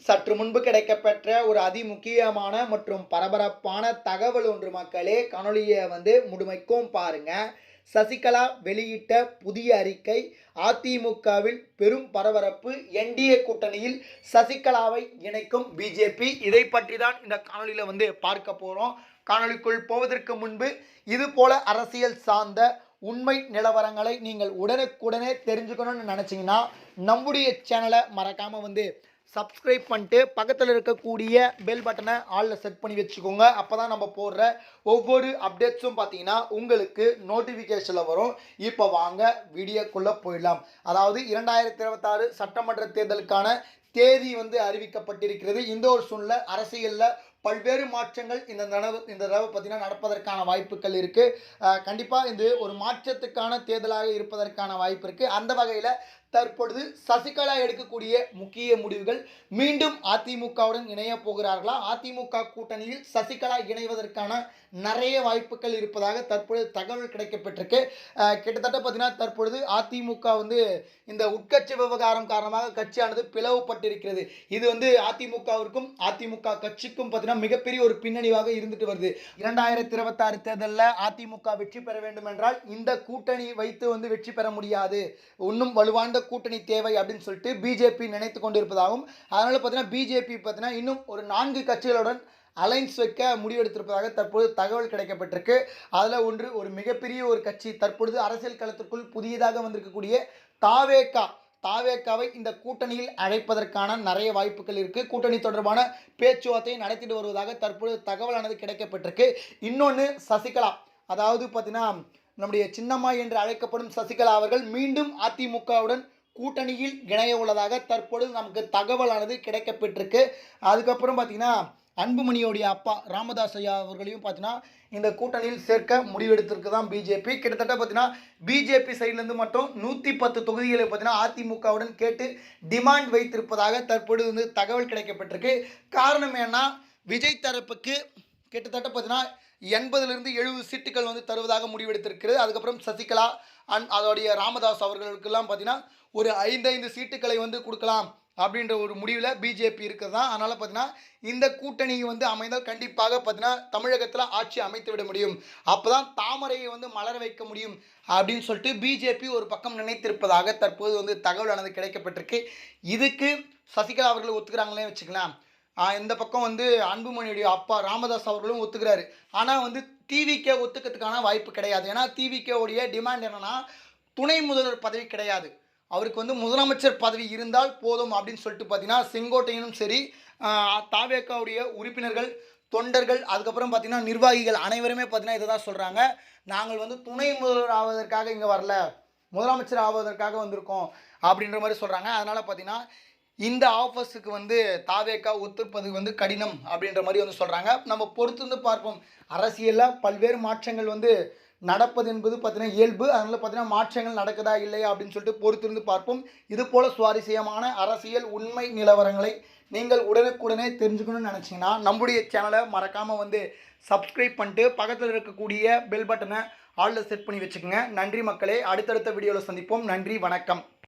சற்று முன்பு கிடைக்கப்பெற்ற ஒரு அதிமுக்கியமான மற்றும் பரபரப்பான தகவல் ஒன்று மக்களே. காணொலியை முழுமைக்கும் பாருங்க. சசிகலா வெளியிட்ட புதிய அறிக்கை அதிமுகவில் பெரும் பரபரப்பு. என்டிஏ கூட்டணியில் சசிகலாவை இணைக்கும் பிஜேபி. இதை பற்றி தான் இந்த காணொலியில் பார்க்க போகிறோம். காணொலிக்குள் போவதற்கு முன்பு இது போல அரசியல் சார்ந்த உண்மை நிலவரங்களை நீங்கள் உடனுக்குடனே தெரிஞ்சுக்கணும்னு நினச்சிங்கன்னா நம்முடைய சேனலை மறக்காமல் சப்ஸ்கிரைப் பண்ணிட்டு பக்கத்தில் இருக்கக்கூடிய பெல் பட்டனை ஆலில் செட் பண்ணி வச்சுக்கோங்க. அப்போ தான் நம்ம போடுற ஒவ்வொரு அப்டேட்ஸும் பார்த்தீங்கன்னா உங்களுக்கு நோட்டிஃபிகேஷனில் வரும். இப்போ வாங்க வீடியோக்குள்ளே போயிடலாம். அதாவது 2026 சட்டமன்ற தேர்தலுக்கான தேதி அறிவிக்கப்பட்டிருக்கிறது. இந்த ஒரு சூழ்நிலை அரசியலில் பல்வேறு மாற்றங்கள் இந்த தடவை பார்த்தீங்கன்னா நடப்பதற்கான வாய்ப்புகள் இருக்குது. கண்டிப்பாக இது ஒரு மாற்றத்துக்கான தேர்தலாக இருப்பதற்கான வாய்ப்பு இருக்குது. அந்த வகையில் தற்பொழுது சசிகலா எடுக்கக்கூடிய முக்கிய முடிவுகள், மீண்டும் அதிமுகவுடன் இணைய போகிறார்களா, அதிமுக கூட்டணியில் சசிகலா இணைவதற்கான நிறைய வாய்ப்புகள் இருப்பதாக தற்பொழுது தகவல் கிடைக்கப்பட்டிருக்கு. கிட்டத்தட்ட பார்த்தீங்கன்னா தற்பொழுது அதிமுக இந்த உட்கட்சி விவகாரம் காரணமாக கட்சியானது பிளவுபட்டிருக்கிறது. இது அதிமுகவிற்கும் அதிமுக கட்சிக்கும் பார்த்தீங்கன்னா மிகப்பெரிய ஒரு பின்னணிவாக இருந்துட்டு வருது. 2026 தேர்தலில் அதிமுக வெற்றி பெற வேண்டும் என்றால் இந்த கூட்டணி வைத்து வெற்றி பெற முடியாது, இன்னும் வலுவான கூட்டணி தேவை அப்படின்னு சொல்லிட்டு பிஜேபி நினைத்து கொண்டிருப்பதாகவும், அதனால பார்த்தீங்கன்னா பிஜேபி பார்த்தீங்கன்னா இன்னும் ஒரு 4 கட்சிகளுடன் அலைன்ஸ் வைக்க முடிவெடுத்திருப்பதாக தற்போது தகவல் கிடைக்கப்பட்டிருக்கு. அதில் ஒரு மிகப்பெரிய ஒரு கட்சி தற்பொழுது அரசியல் களத்திற்குள் புதியதாக வந்திருக்கக்கூடிய தாவேக்காவை இந்த கூட்டணியில் அழைப்பதற்கான நிறைய வாய்ப்புகள் இருக்குது. கூட்டணி தொடர்பான பேச்சுவார்த்தையை நடத்திட்டு வருவதாக தற்பொழுது தகவலானது கிடைக்கப்பட்டிருக்கு. இன்னொன்று சசிகலா, அதாவது பார்த்தீங்கன்னா நம்முடைய சின்னம்மா என்று அழைக்கப்படும் சசிகலா அவர்கள் மீண்டும் அதிமுகவுடன் கூட்டணியில் இணைய உள்ளதாக தற்பொழுது நமக்கு தகவலானது கிடைக்கப்பட்டிருக்கு. அதுக்கப்புறம் பார்த்தீங்கன்னா அன்புமணியோடைய அப்பா ராமதாஸ் ஐயா அவர்களையும் பார்த்தீங்கன்னா இந்த கூட்டணியில் சேர்க்க முடிவெடுத்திருக்கு தான் பிஜேபி. கிட்டத்தட்ட பார்த்தீங்கன்னா பிஜேபி சைட்லேருந்து மட்டும் 110 தொகுதிகளை பார்த்தீங்கன்னா அதிமுகவுடன் கேட்டு டிமாண்ட் வைத்திருப்பதாக தற்பொழுது தகவல் கிடைக்கப்பட்டிருக்கு. காரணம் ஏன்னா விஜய் தரப்புக்கு கிட்டத்தட்ட பார்த்தீங்கன்னா 80லிருந்து 70 சீட்டுகள் தருவதாக முடிவெடுத்திருக்கிறது. அதுக்கப்புறம் சசிகலா அதோடைய ராமதாஸ் அவர்களுக்கெல்லாம் பார்த்தீங்கன்னா ஒரு 5 சீட்டுகளை கொடுக்கலாம் அப்படின்ற ஒரு முடிவில் பிஜேபி இருக்கிறது தான். அதனால் பார்த்தீங்கன்னா இந்த கூட்டணி அமைந்தால் கண்டிப்பாக பார்த்தீங்கன்னா தமிழகத்தில் ஆட்சி அமைத்து விட முடியும், அப்போ தான் தாமரையை மலர வைக்க முடியும் அப்படின்னு சொல்லிட்டு பிஜேபி ஒரு பக்கம் நினைத்திருப்பதாக தற்போது தகவலானது கிடைக்கப்பட்டிருக்கு. இதுக்கு சசிகலா அவர்கள் ஒத்துக்கிறாங்களே வச்சுக்கலாம். இந்த பக்கம் அன்புமணியுடைய அப்பா ராமதாஸ் அவர்களும் ஒத்துக்கிறாரு. ஆனால் டிவிகே ஒத்துக்கிறதுக்கான வாய்ப்பு கிடையாது. ஏன்னா டிவிகேவுடைய டிமாண்ட் என்னென்னா துணை முதல்வர் பதவி கிடையாது, அவருக்கு முதலமைச்சர் பதவி இருந்தால் போதும் அப்படின்னு சொல்லிட்டு பார்த்தீங்கன்னா செங்கோட்டையனும் சரி, தாவேக்காவுடைய உறுப்பினர்கள், தொண்டர்கள், அதுக்கப்புறம் பார்த்தீங்கன்னா நிர்வாகிகள் அனைவருமே பார்த்தீங்கன்னா இதை தான் சொல்கிறாங்க. நாங்கள் துணை முதல்வர் ஆவதற்காக இங்கே வரல, முதலமைச்சர் ஆவதற்காக வந்திருக்கோம் அப்படின்ற மாதிரி சொல்கிறாங்க. அதனால் பார்த்தீங்கன்னா இந்த ஆஃபர்ஸுக்கு தாவேக்கா ஒத்துப்பது கடினம் அப்படின்ற மாதிரி சொல்கிறாங்க. நம்ம பொறுத்து பார்ப்போம். அரசியலில் பல்வேறு மாற்றங்கள் நடப்பது என்பது பார்த்தீங்கன்னா இயல்பு. அதனால் பார்த்தீங்கன்னா மாற்றங்கள் நடக்குதா இல்லையா அப்படின்னு சொல்லிட்டு பொறுத்திருந்து பார்ப்போம். இது போல் சுவாரஸ்யமான அரசியல் உண்மை நிலவரங்களை நீங்கள் உடனுக்குடனே தெரிஞ்சுக்கணும்னு நினச்சிங்கன்னா நம்முடைய சேனலை மறக்காமல் சப்ஸ்கிரைப் பண்ணிட்டு பக்கத்தில் இருக்கக்கூடிய பெல் பட்டனை ஆலில் செட் பண்ணி வச்சுக்கோங்க. நன்றி மக்களே. அடுத்தடுத்த வீடியோவில் சந்திப்போம். நன்றி, வணக்கம்.